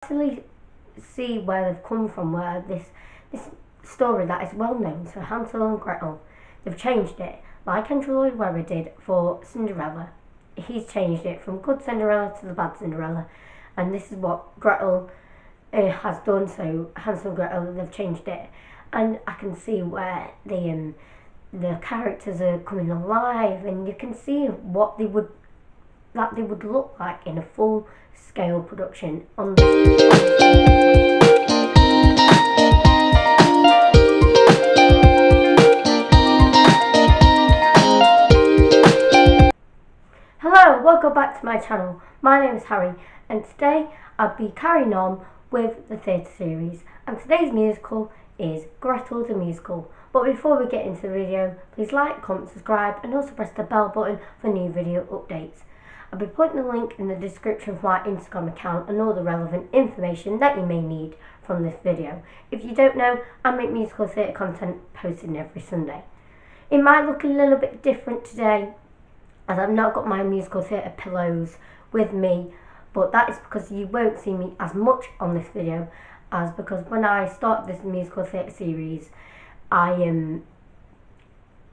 Actually see where they've come from, where this story that is well known, so Hansel and Gretel, they've changed it, like Andrew Lloyd Webber did for Cinderella. He's changed it from good Cinderella to the bad Cinderella, and this is what Gretel has done. So Hansel and Gretel, they've changed it, and I can see where the characters are coming alive, and you can see what they would look like in a full scale production on this. Hello, welcome back to my channel. My name is Harry, and today I'll be carrying on with the theatre series, and today's musical is Gretel the Musical. But before we get into the video, please like, comment, subscribe, and also press the bell button for new video updates. I'll be putting a link in the description for my Instagram account and all the relevant information that you may need from this video. If you don't know, I make musical theatre content posted every Sunday. It might look a little bit different today, as I've not got my musical theatre pillows with me, but that is because you won't see me as much on this video, as because when I started this musical theatre series,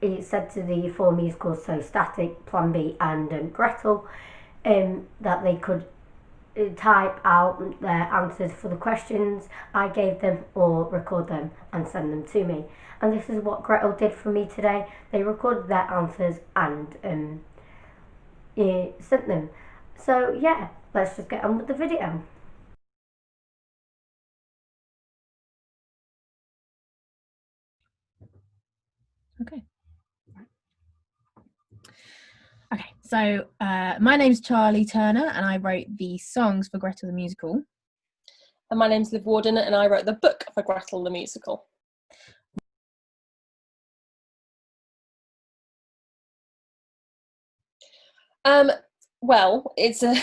it said to the four musicals, so Static, Plan B and Gretel, that they could type out their answers for the questions I gave them or record them and send them to me. And this is what Gretel did for me today. They recorded their answers and sent them. So yeah, let's just get on with the video. Okay. Okay, so my name's Charlie Turner, and I wrote the songs for Gretel the Musical. And my name's Warden, and I wrote the book for Gretel the Musical. Well, it's a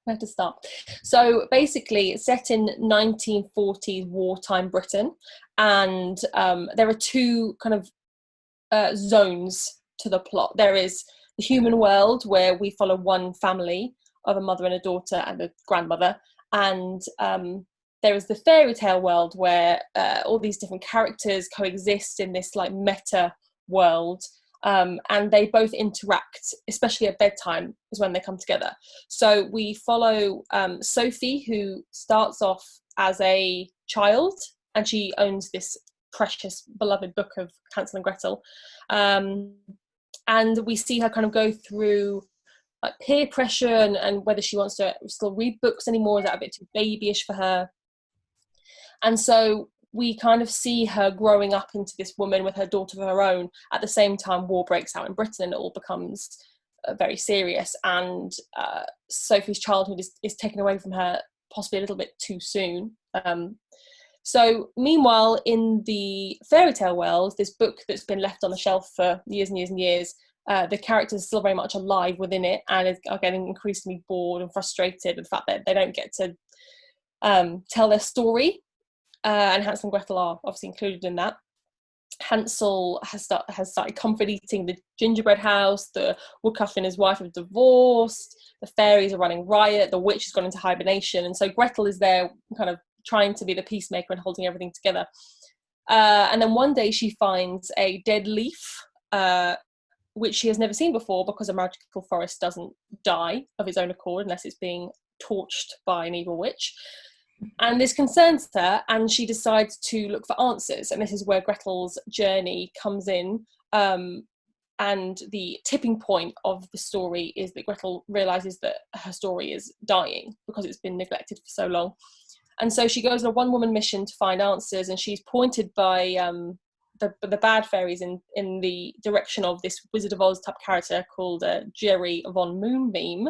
where to start. So basically, it's set in 1940s wartime Britain, and there are two kind of zones to the plot. There is the human world, where we follow one family of a mother and a daughter and a grandmother, and there is the fairy tale world, where all these different characters coexist in this like meta world, and they both interact, especially at bedtime is when they come together. So we follow Sophie, who starts off as a child, and she owns this precious beloved book of Hansel and Gretel, and we see her kind of go through like peer pressure and whether she wants to still read books anymore. Is that a bit too babyish for her? And so we kind of see her growing up into this woman with her daughter of her own. At the same time, war breaks out in Britain and it all becomes very serious, and Sophie's childhood is taken away from her possibly a little bit too soon. So meanwhile, in the fairy tale world, this book that's been left on the shelf for years and years and years, the characters are still very much alive within it and are getting increasingly bored and frustrated with the fact that they don't get to tell their story. And Hansel and Gretel are obviously included in that. Hansel has started comfort eating the gingerbread house, the woodcutter and his wife have divorced, the fairies are running riot, the witch has gone into hibernation, and so Gretel is there kind of trying to be the peacemaker and holding everything together. And then one day she finds a dead leaf, which she has never seen before, because a magical forest doesn't die of its own accord unless it's being torched by an evil witch. And this concerns her, and she decides to look for answers. And this is where Gretel's journey comes in. And the tipping point of the story is that Gretel realizes that her story is dying because it's been neglected for so long. And so she goes on a one-woman mission to find answers, and she's pointed by the bad fairies in the direction of this Wizard of Oz type character called Jerry von Moonbeam.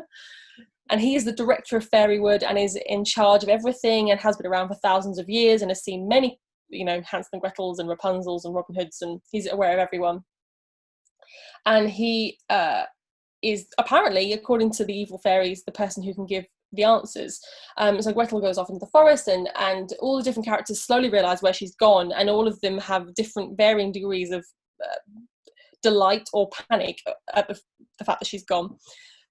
And he is the director of Fairywood and is in charge of everything and has been around for thousands of years and has seen many, Hansel and Gretels and Rapunzels and Robin Hoods, and he's aware of everyone. And he is apparently, according to the evil fairies, the person who can give the answers. So Gretel goes off into the forest, and all the different characters slowly realise where she's gone, and all of them have different varying degrees of delight or panic at the fact that she's gone.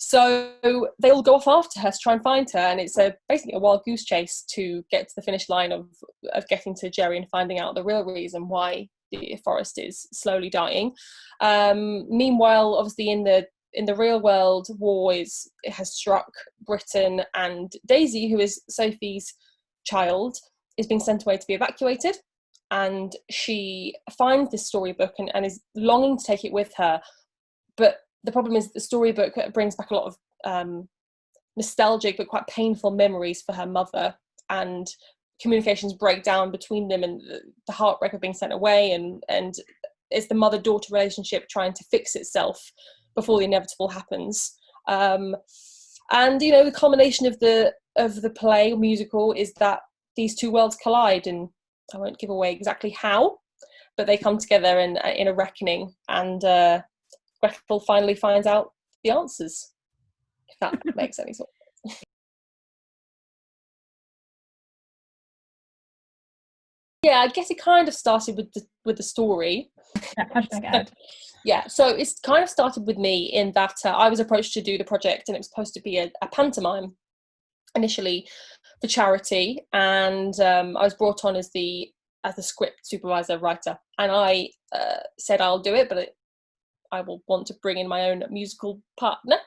So they all go off after her to try and find her, and it's basically a wild goose chase to get to the finish line of getting to Jerry and finding out the real reason why the forest is slowly dying. Meanwhile, obviously in the real world, has struck Britain, and Daisy, who is Sophie's child, is being sent away to be evacuated. And she finds this storybook and is longing to take it with her, but the problem is the storybook brings back a lot of nostalgic but quite painful memories for her mother, and communications break down between them, and the heartbreak of being sent away, and it's the mother-daughter relationship trying to fix itself before the inevitable happens. And the culmination of the play musical is that these two worlds collide, and I won't give away exactly how, but they come together in a reckoning, and Gretel finally finds out the answers, if that makes any sort of sense. Yeah, I guess it kind of started with the story. Yeah, so it's kind of started with me in that I was approached to do the project, and it was supposed to be a pantomime initially for charity, and I was brought on as the script supervisor writer, and I said I'll do it, but I will want to bring in my own musical partner,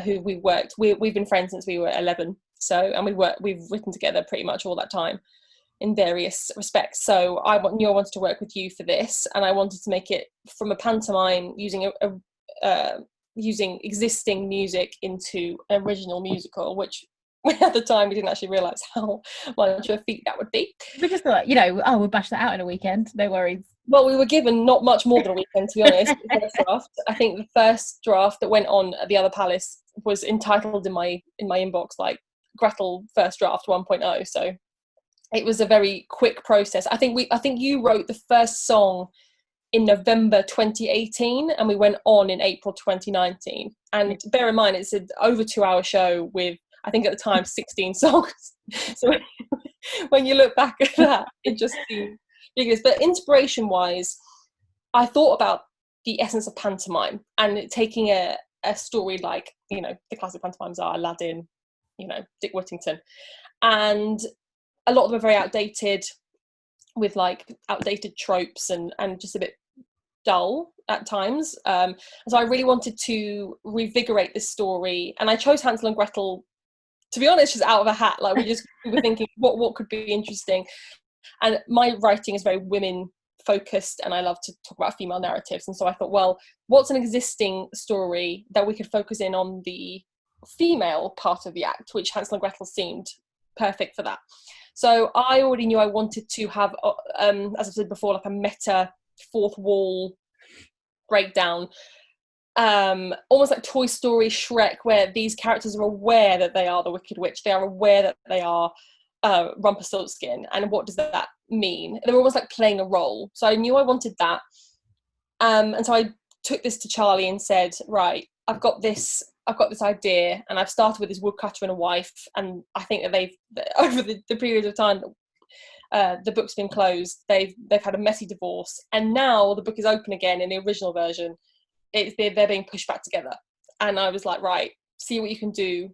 who we've been friends since we were 11. So, and we've written together pretty much all that time in various respects. So I knew I wanted to work with you for this, and I wanted to make it from a pantomime using using existing music into an original musical, which at the time we didn't actually realise how much of a feat that would be. We just thought, we'll bash that out in a weekend, no worries. Well, we were given not much more than a weekend, to be honest. The first draft. I think the first draft that went on at the other palace was entitled in my inbox like Gretel first draft 1.0. So it was a very quick process. I think you wrote the first song in November 2018, and we went on in April 2019. And bear in mind, it's an over 2-hour show with, I think at the time, 16 songs. So when you look back at that, it just seems ridiculous. But inspiration-wise, I thought about the essence of pantomime and taking a story like, the classic pantomimes are Aladdin, Dick Whittington. And a lot of them are very outdated, with like outdated tropes and just a bit dull at times. So I really wanted to revigorate this story, and I chose Hansel and Gretel, to be honest, just out of a hat. Like we were thinking what could be interesting. And my writing is very women focused, and I love to talk about female narratives. And so I thought, well, what's an existing story that we could focus in on the female part of the act, which Hansel and Gretel seemed perfect for that. So I already knew I wanted to have, as I said before, like a meta fourth wall breakdown, almost like Toy Story, Shrek, where these characters are aware that they are the Wicked Witch. They are aware that they are Rumpelstiltskin, and what does that mean? They're almost like playing a role. So I knew I wanted that, and so I took this to Charlie and said, right, I've got this idea, and I've started with this woodcutter and a wife, and I think that they've over the period of time the book's been closed, they've had a messy divorce, and now the book is open again in the original version. They're being pushed back together, and I was like, right, see what you can do.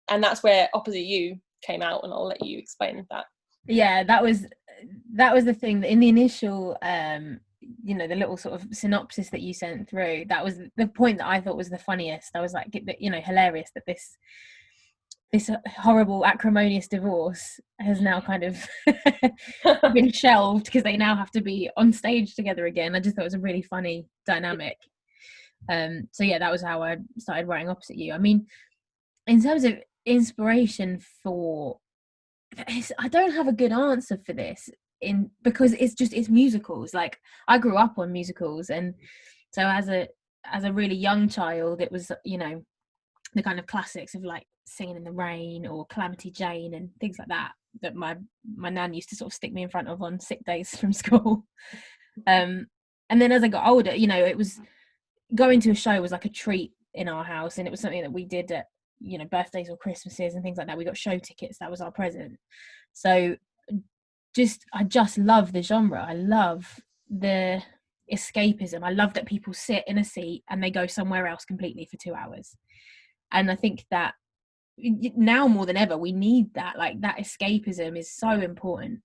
And that's where Opposite You came out, and I'll let you explain that. Yeah, that was the thing that in the initial the little sort of synopsis that you sent through, that was the point that I thought was the funniest. I was like, hilarious that this horrible acrimonious divorce has now kind of been shelved because they now have to be on stage together again. I just thought it was a really funny dynamic. So yeah, that was how I started writing Opposite You. I mean, in terms of inspiration for this, I don't have a good answer for this, because it's musicals. Like, I grew up on musicals, and so as a really young child, it was the kind of classics of like Singing in the Rain or Calamity Jane and things like that my nan used to sort of stick me in front of on sick days from school. And then as I got older, it was going to a show was like a treat in our house, and it was something that we did at birthdays or Christmases and things like that. We got show tickets, that was our present. So I just love the genre. I love the escapism. I love that people sit in a seat and they go somewhere else completely for 2 hours. And I think that now more than ever we need that, like that escapism is so important.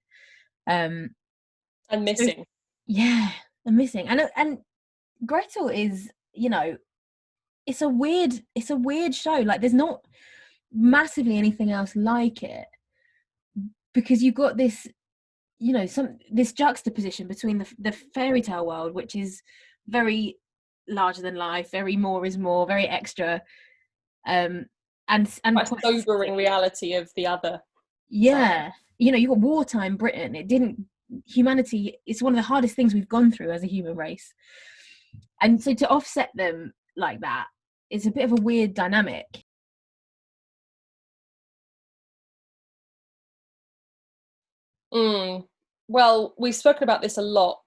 And missing. Yeah, and missing. And Gretel is, you know, it's a weird show. Like there's not massively anything else like it, because you've got this, you know, this juxtaposition between the fairy tale world, which is very larger than life, very more is more, very extra, and Quite quite sobering reality of the other. yeah side. You know, you've got wartime Britain. Humanity, it's one of the hardest things we've gone through as a human race, and so to offset them like that, it's a bit of a weird dynamic. Well, we've spoken about this a lot.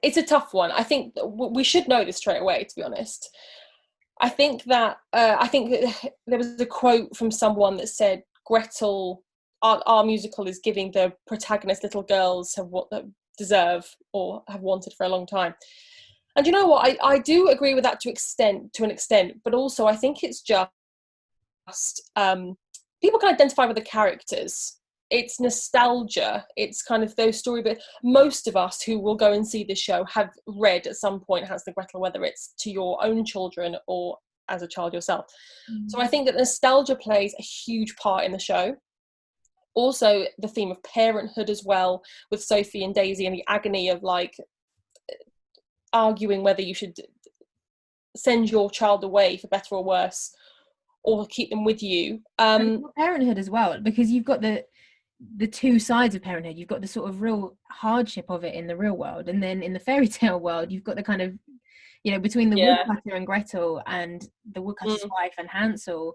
It's a tough one. I think we should know this straight away, to be honest. I think that there was a quote from someone that said Gretel, our musical is giving the protagonist little girls have what they deserve or have wanted for a long time. And you know what? I do agree with that to an extent, but also I think it's just people can identify with the characters. It's nostalgia. It's kind of those story, but most of us who will go and see this show have read at some point Hansel and Gretel, whether it's to your own children or as a child yourself. So I think that nostalgia plays a huge part in the show. Also, the theme of parenthood as well, with Sophie and Daisy, and the agony of like arguing whether you should send your child away for better or worse, or keep them with you. Parenthood as well, because you've got the two sides of parenthood. You've got the sort of real hardship of it in the real world, and then in the fairy tale world you've got the kind of, you know, between the woodcutter and Gretel and the woodcutter's wife and Hansel,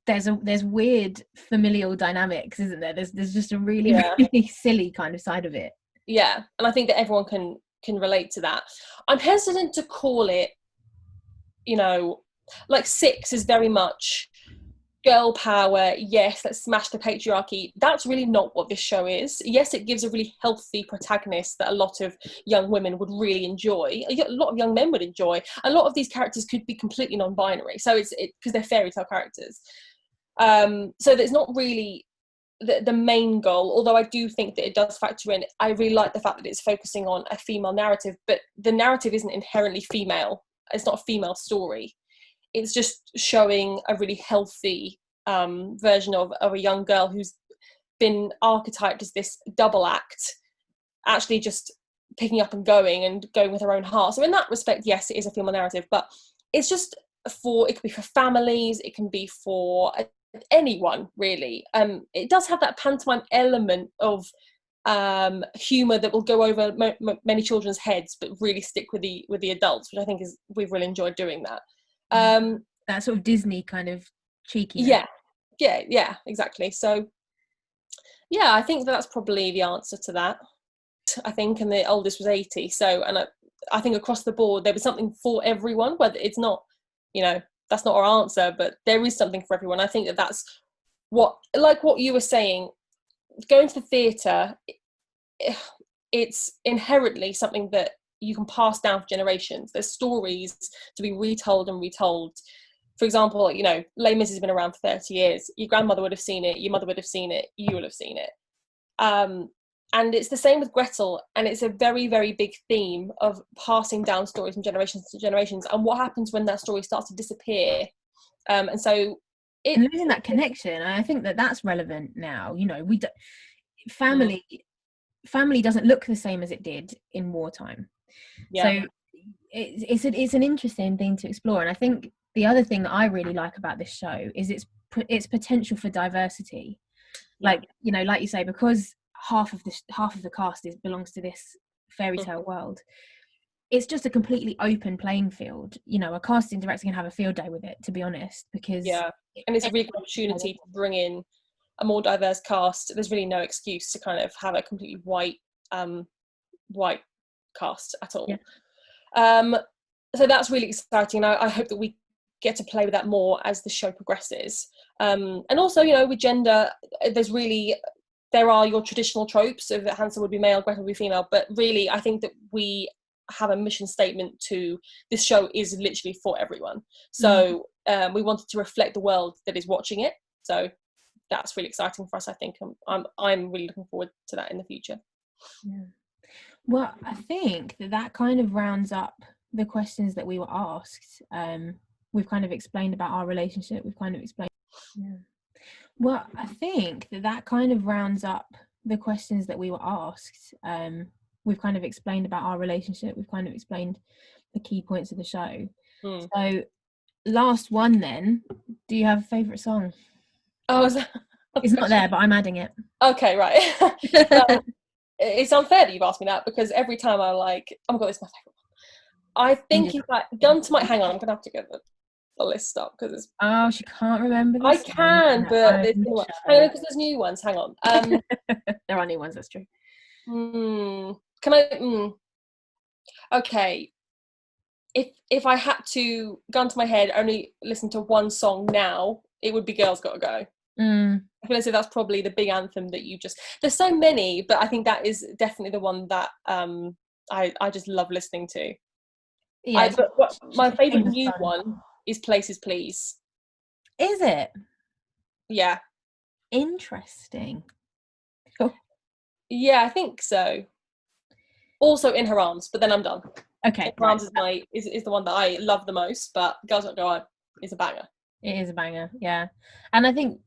there's weird familial dynamics, isn't there? There's just a really really silly kind of side of it. Yeah, and I think that everyone can relate to that. I'm hesitant to call it, you know, like Six is very much girl power. Yes, let's smash the patriarchy. That's really not what this show is. Yes, it gives a really healthy protagonist that a lot of young women would really enjoy. A lot of young men would enjoy. A lot of these characters could be completely non-binary, so it's because they're fairy tale characters. So there's not really the main goal, although I do think that it does factor in. I really like the fact that it's focusing on a female narrative, but the narrative isn't inherently female. It's not a female story. It's just showing a really healthy version of a young girl who's been archetyped as this double act, actually just picking up and going with her own heart. So in that respect, yes, it is a female narrative, but it's just it could be for families, it can be for anyone really. It does have that pantomime element of humor that will go over many children's heads, but really stick with the adults, which I think we've really enjoyed doing that. That sort of Disney kind of cheeky. Yeah, exactly. So yeah, I think that's probably the answer to that. I think, and the oldest was 80. So, and I think across the board there was something for everyone. Whether it's not, you know, that's not our answer, but there is something for everyone. I think that's what you were saying. Going to the theatre, it's inherently something that you can pass down for generations. There's stories to be retold and retold. For example, you know, Les Mis has been around for 30 years. Your grandmother would have seen it, your mother would have seen it, you would have seen it. And it's the same with Gretel, and it's a very, very big theme of passing down stories from generations to generations, and what happens when that story starts to disappear. And so and losing that connection, and I think that's relevant now. You know, family doesn't look the same as it did in wartime. So it's an interesting thing to explore. And I think the other thing that I really like about this show is its potential for diversity. Like, you know, like you say, because half of the cast belongs to this fairy tale world, it's just a completely open playing field. You know, a casting director can have a field day with it, to be honest, because and it's a really good opportunity to bring in a more diverse cast. There's really no excuse to kind of have a completely white cast at all. So that's really exciting, and I hope that we get to play with that more as the show progresses. And also, you know, with gender, there's really there are your traditional tropes of that Hansel would be male, Gretel would be female, but really I think that we have a mission statement to this show is literally for everyone. So we wanted to reflect the world that is watching it. So that's really exciting for us, I think. I'm really looking forward to that in the future. Yeah. Well, I think that kind of rounds up the questions that we were asked. We've kind of explained about our relationship. We've kind of explained. Yeah. Well, I think that kind of rounds up the questions that we were asked. We've kind of explained about our relationship. We've kind of explained the key points of the show. So, last one then. Do you have a favourite song? Oh, it's not there, but I'm adding it. Okay, right. Well, it's unfair that you've asked me that, because every time I'm like, oh my god, this is my favourite one. I think if I gun to my hang on, I'm gonna have to get the list up because it's. Oh, she can't remember this. I can, but there's new ones. Hang on, because there's new ones. Hang on. There are new ones. That's true. Can I? Okay. If I had to, gun to my head, only listen to one song now, it would be "Girls Gotta Go." I feel as if that's probably the big anthem that you just. There's so many, but I think that is definitely the one that I just love listening to. Yeah. But my favourite new one is "Places Please." Is it? Yeah. Interesting. Yeah, I think so. Also "In Her Arms," but then I'm done. Okay. "In Her Arms" is the one that I love the most, but "Girls Gotta Go" is a banger. It is a banger, yeah. And I think,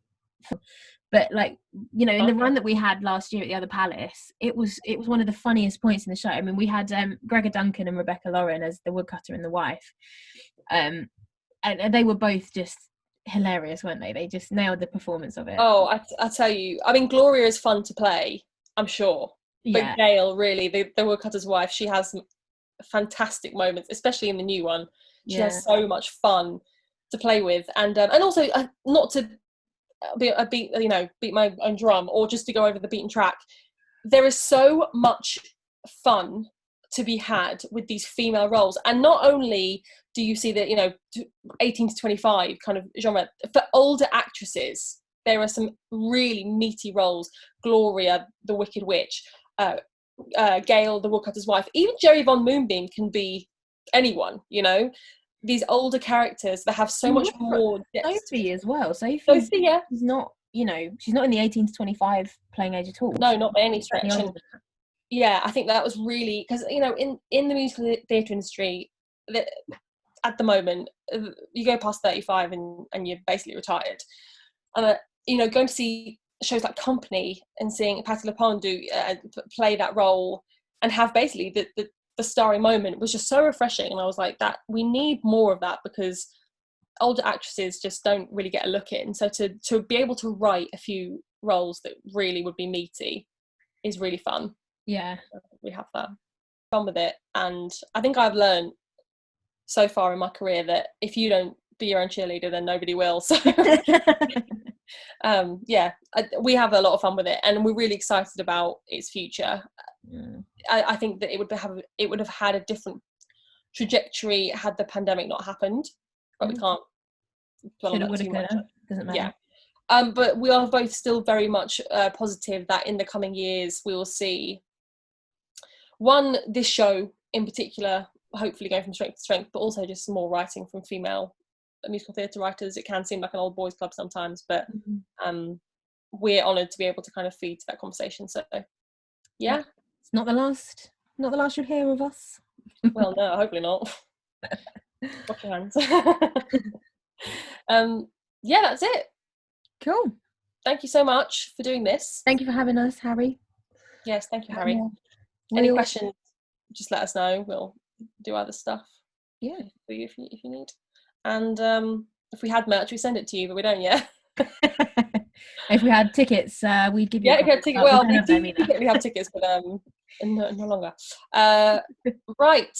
but like, you know, in the run that we had last year at the Other Palace, it was one of the funniest points in the show. I mean, we had Gregor Duncan and Rebecca Lauren as the woodcutter and the wife, and they were both just hilarious, weren't they? They just nailed the performance of it. Oh, I tell you, I mean, Gloria is fun to play, I'm sure. Yeah. But Gail, really, the woodcutter's wife, she has some fantastic moments, especially in the new one. She has so much fun to play with, and also not to beat my own drum or just to go over the beaten track. There is so much fun to be had with these female roles, and not only do you see that 18 to 25 kind of genre, for older actresses there are some really meaty roles. Gloria, the Wicked Witch, Gail, the woodcutter's wife, even Jerry Von Moonbeam can be anyone, these older characters that have so much more depth. Sophie as well. Sophie, yeah. She's not, she's not in the 18 to 25 playing age at all. No, not by any stretch. And yeah, I think that was really, because in the musical theatre industry, at the moment, you go past 35 and you're basically retired. And going to see shows like Company and seeing Patti LuPone play that role and have basically the starring moment was just so refreshing. And I was like, that we need more of that, because older actresses just don't really get a look in. So to be able to write a few roles that really would be meaty is really fun. Yeah, we have that fun with it. And I think I've learned so far in my career that if you don't be your own cheerleader, then nobody will. So we have a lot of fun with it, and we're really excited about its future. I think that it would have had a different trajectory had the pandemic not happened, but we can't dwell on that too much. Doesn't matter. But we are both still very much positive that in the coming years we will see this show in particular, hopefully going from strength to strength, but also just some more writing from female musical theatre writers. It can seem like an old boys club sometimes, but we're honoured to be able to kind of feed to that conversation. So yeah. It's not the last you'll hear of us. Well, no, hopefully not. Wash your hands. That's it. Cool. Thank you so much for doing this. Thank you for having us, Harry. Yes, thank you, Harry. Any questions, just let us know. We'll do other stuff. Yeah, for you if you need. And if we had merch, we send it to you, but we don't yet. If we had tickets, we'd give you. Yeah, if we had tickets. Well, we have tickets, but no longer. Right.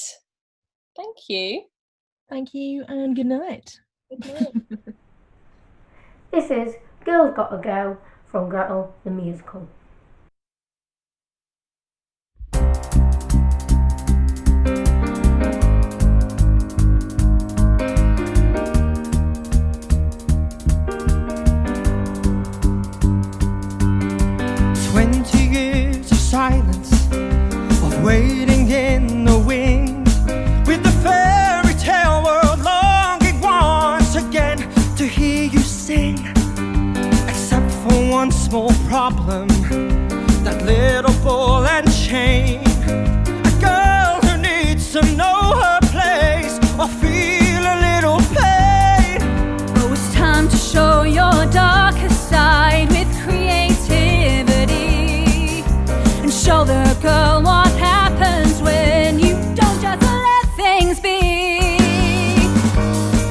Thank you. Thank you, and good night. Good night. This is Girls Gotta Go from Gretel the Musical. one small problem, that little ball and chain. A girl who needs to know her place or feel a little pain. Oh, it's time to show your darker side with creativity, and show the girl what happens when you don't just let things be.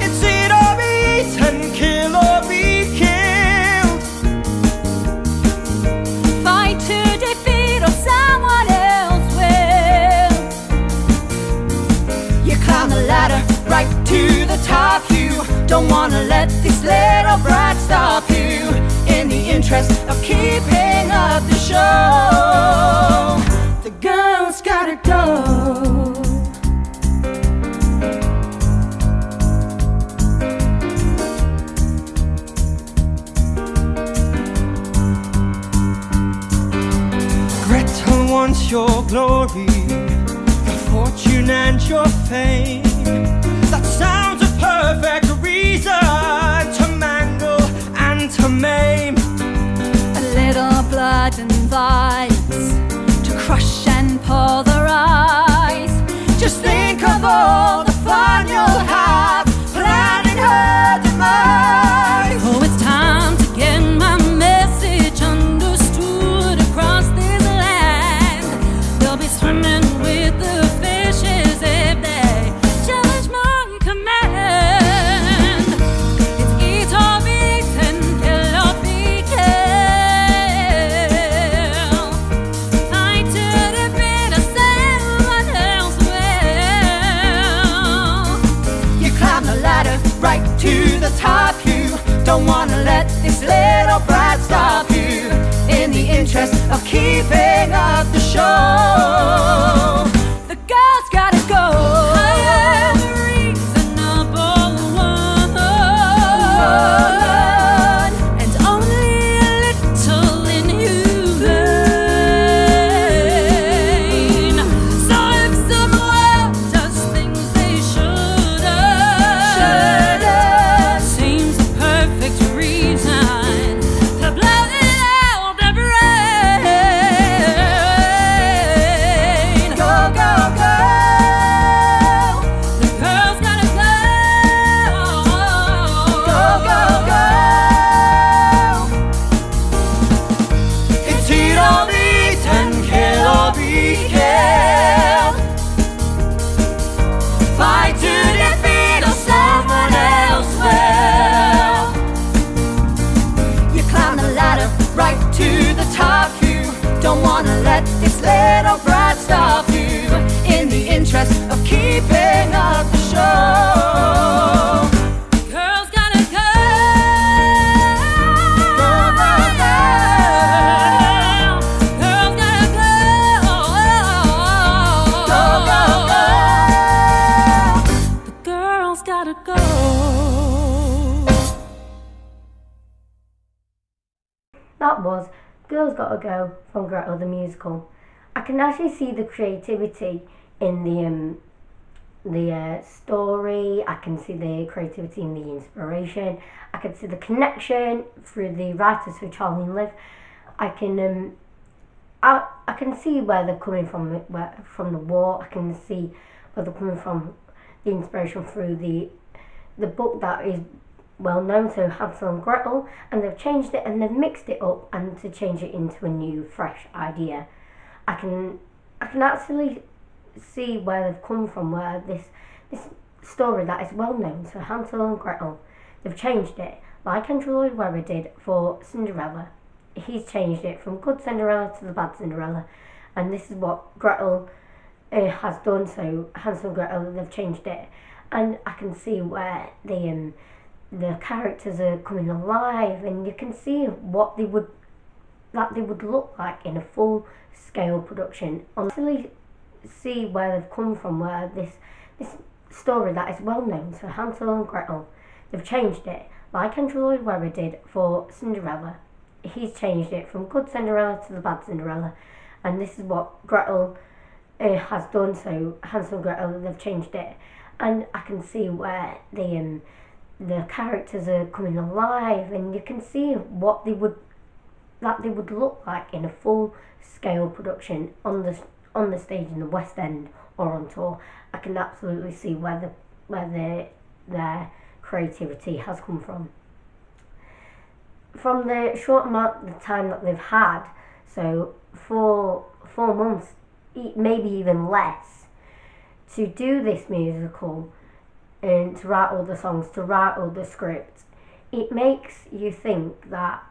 It's eat or eat and kill or be killed. Fight to defeat or someone else will. You climb the ladder right to the top. You don't wanna let this little brat stop you, in the interest of keeping up the show. The girl's gotta go. Gretel wants your glory, your fortune and your fame. That sounds a perfect reason to mangle and to maim. A little blood and violence to crush and pulverize. Just think of all the fun you'll have planning her demise. Oh, it's time to get my message understood across this land. They'll be swimming with the fishes if they challenge my command. It's eat or eat and kill or be killed. Fight to defeat or someone else will. You climb the ladder right to the top. You don't wanna let this little brat stop you, in the interest of keeping up the show. The girl's gotta go. I am the reasonable woman, and only a little inhumane. So if someone does things they shouldn't, seems a perfect reason to blow it out the brain. Go, go, go. The girl's gotta go. Go, go, go. It's eat or eat and kill or be killed. Fight to defeat or someone else will. You climb the ladder right to the top. You don't wanna let this little brat stop you, in the interest of keeping up the show. Girl's gotta go. Go, go, go. Girl's gotta go. Go, go, go. The girl's gotta go. That was Girls Gotta Go from Gretel the musical. I can actually see the creativity in the story. I can see the creativity in the inspiration. I can see the connection through the writers who Charlie and Liv. I can see where they're coming from, from the war. I can see where they're coming from, the inspiration through the book that is well known, so Hansel and Gretel, and they've changed it and they've mixed it up and to change it into a new fresh idea. I can actually see where they've come from, where this story that is well known, so Hansel and Gretel, they've changed it like Andrew Lloyd Webber did for Cinderella. He's changed it from good Cinderella to the bad Cinderella, and this is what Gretel has done, so Hansel and Gretel, they've changed it. And I can see where the characters are coming alive, and you can see what they would look like in a full scale production. Honestly, see where they've come from, where this story that is well known, so Hansel and Gretel, they've changed it like Andrew Lloyd Webber did for Cinderella. He's changed it from good Cinderella to the bad Cinderella, and this is what Gretel has done, so Hansel and Gretel, they've changed it. And I can see where the characters are coming alive, and you can see what they would that they would look like in a full scale production on the stage in the West End or on tour. I can absolutely see where their creativity has come from. From the short amount of time that they've had, so 4 months, maybe even less, to do this musical and to write all the songs, to write all the scripts, it makes you think that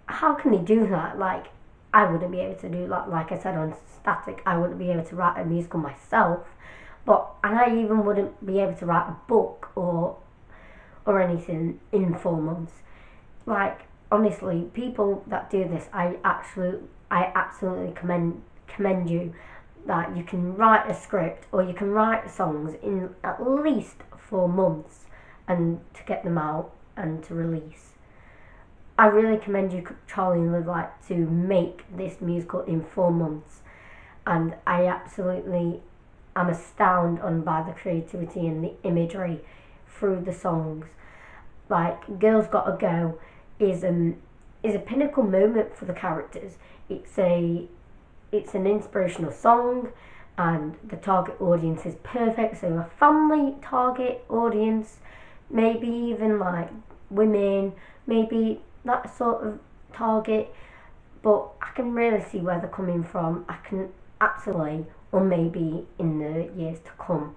how can they do that? Like, I wouldn't be able to do that. Like I said on Static, I wouldn't be able to write a musical myself, and I even wouldn't be able to write a book or anything in 4 months. Like, honestly, people that do this, I absolutely commend you, that you can write a script or you can write songs in at least 4 months and to get them out and to release. I really commend you, Charlie and Liv, like, to make this musical in 4 months, and I absolutely am astounded by the creativity and the imagery through the songs. Like, Girls Gotta Go is a pinnacle moment for the characters. It's an inspirational song, and the target audience is perfect. So a family target audience, maybe even like women, maybe that sort of target. But I can really see where they're coming from. I can absolutely, or maybe in the years to come.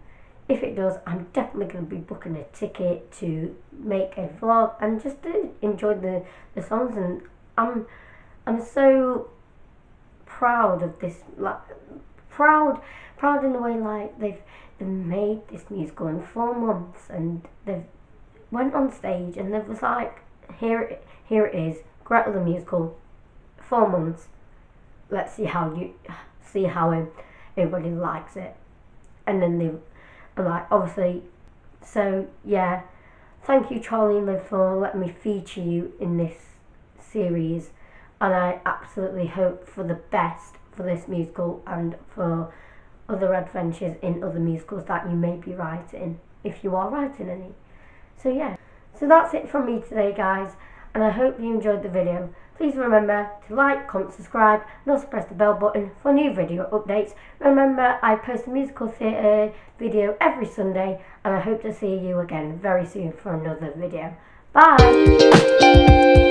If it does, I'm definitely going to be booking a ticket to make a vlog and just to enjoy the songs. And I'm so proud of this, like, proud in a way, like they've made this musical in 4 months, and they've went on stage and they was like, here it is, Gretel the musical, 4 months. Let's see how everybody likes it. And then they, like, obviously, so yeah, thank you, Charlie and Liv, for letting me feature you in this series, and I absolutely hope for the best for this musical and for other adventures in other musicals that you may be writing, if you are writing any. So yeah, so that's it from me today, guys, and I hope you enjoyed the video. Please remember to like, comment, subscribe, and also press the bell button for new video updates. Remember, I post a musical theatre video every Sunday, and I hope to see you again very soon for another video. Bye!